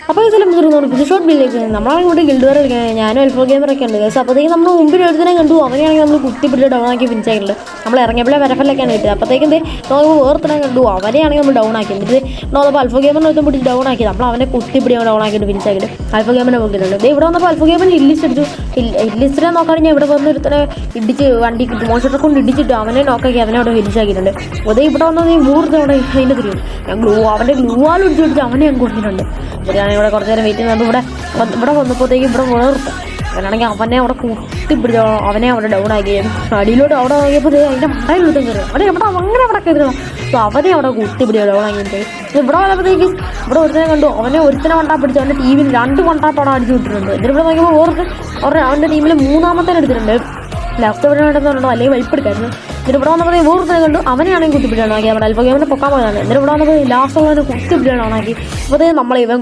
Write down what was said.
അപ്പോൾ ഈ സ്ഥലം പുതിയ ഷോട്ട് ബില്ലേക്ക് നമ്മളാണെങ്കിൽ ഇവിടെ ഗിൽഡ് വരെ കളിക്കാൻ ഞാനും എൽഫോ ഗെയിമറൊക്കെ ഉണ്ട് ഗൈസ്. അപ്പോഴത്തേക്കും നമ്മൾ മുമ്പിൽ ഒരുത്തനെ കണ്ടു, അവനെയാണെങ്കിൽ നമ്മൾ കുത്തിപ്പിടിച്ച് ഡൗൺ ആക്കി ഫിനിഷ് ആക്കിയിട്ടുണ്ട്. നമ്മൾ ഇറങ്ങിയപ്പോഴേ വരഫലൊക്കെയാണ് കിട്ടിയത്. അപ്പോഴത്തേക്കും നമുക്ക് വേർത്തിനെ കണ്ടു, അവനെയാണെങ്കിൽ നമ്മൾ ഡൗൺ ആക്കി. എന്നിട്ട് നമ്മൾ അൽഫോ ഗെയിമറിനെ ഒരുത്തം പിടിച്ച് ഡൗൺ ആക്കി, നമ്മൾ അവനെ കുത്തിപ്പിടി ഡൗൺ ആക്കിയിട്ട് ഫിനിഷ് ആക്കിയിട്ട് അൽഫോ ഗെയിമിനെ പോക്കിയിട്ടുണ്ട്. ഇവിടെ വന്നപ്പോൾ അൽഫോ ഗെയിമിന് ഹില്ലിസ്റ്റ് അടിച്ചു. ഹില്ലിസ്റ്റിനെ നോക്കുകയാണെങ്കിൽ ഇവിടെ വന്ന് ഒരുത്തനെ ഇടിച്ച് വണ്ടി മോശത്തെ കൊണ്ട് ഇടിച്ചിട്ട് അവനെ നോക്കാക്കി അവനെ അവിടെ ഫിനിഷ് ആക്കിയിട്ടുണ്ട്. അതേ ഇവിടെ വന്നത് ഈ മൂർത്ത് അവിടെ അതിൻ്റെ തിരിയും ഞാൻ അവൻ്റെ ഗ്ലൂവാലും ഇടിച്ച് അവനെ ഞാൻ കൊടുത്തിട്ടുണ്ട്. ഇവിടെയാണെങ്കിൽ ഇവിടെ കുറച്ച് നേരം വെയിറ്റ് ചെയ്യുന്നത്. ഇവിടെ വന്നപ്പോഴത്തേക്കും ഇവിടെ വേർത്ത് അവനാണെങ്കിൽ അവനെ അവിടെ കുത്തിപ്പിടിച്ച അവനെ അവിടെ ഡൗൺ ആക്കിയും അടിയിലോട്ട് അവിടെ നോക്കിയപ്പോൾ അതിൻ്റെ മണ്ടയിലോട്ടും കയറി അവിടെ അവിടെ അങ്ങനെ അവിടെ കയറണം. സോ അവനെ അവിടെ കുത്തിപ്പിടിച്ച ഡൗൺ ആക്കിയിട്ട് ഇവിടെ വന്നപ്പോഴത്തേക്കും ഇവിടെ ഒരുത്തനെ കണ്ടു, അവനെ ഒരുത്തനെ വണ്ടാ പിടിച്ചു. അവൻ്റെ ടീമിൽ 2 കൊണ്ടാട്ടോടെ അടിച്ചു വിട്ടിട്ടുണ്ട്. എന്നിട്ട് ഇവിടെ നോക്കിയപ്പോൾ അവൻ്റെ ടീമിൽ 3ാമത്തെ എടുത്തിട്ടുണ്ട്. ലെഫ്റ്റ് എവിടെ വേണ്ടെന്നുണ്ടോ അല്ലെങ്കിൽ വലിപ്പെടുക്കായിരുന്നു. എന്നിട്ട് ഇവിടെ വന്നപ്പോൾ വേറൊരുത്തനെ കണ്ടു, അവനെയാണെങ്കിൽ കുത്തിപ്പിടിയാണ് ആക്കി. അവിടെ അൽഫോ ഗെയിമിനെ പൊക്കാൻ പോയതാണ്. എന്നിട്ട് ഇവിടെ വന്നപ്പോൾ ലാസ്റ്റ് അവനെ കുത്തിപ്പിടിയാണ് ആക്കി. അപ്പോൾ നമ്മളെ ഇവൻ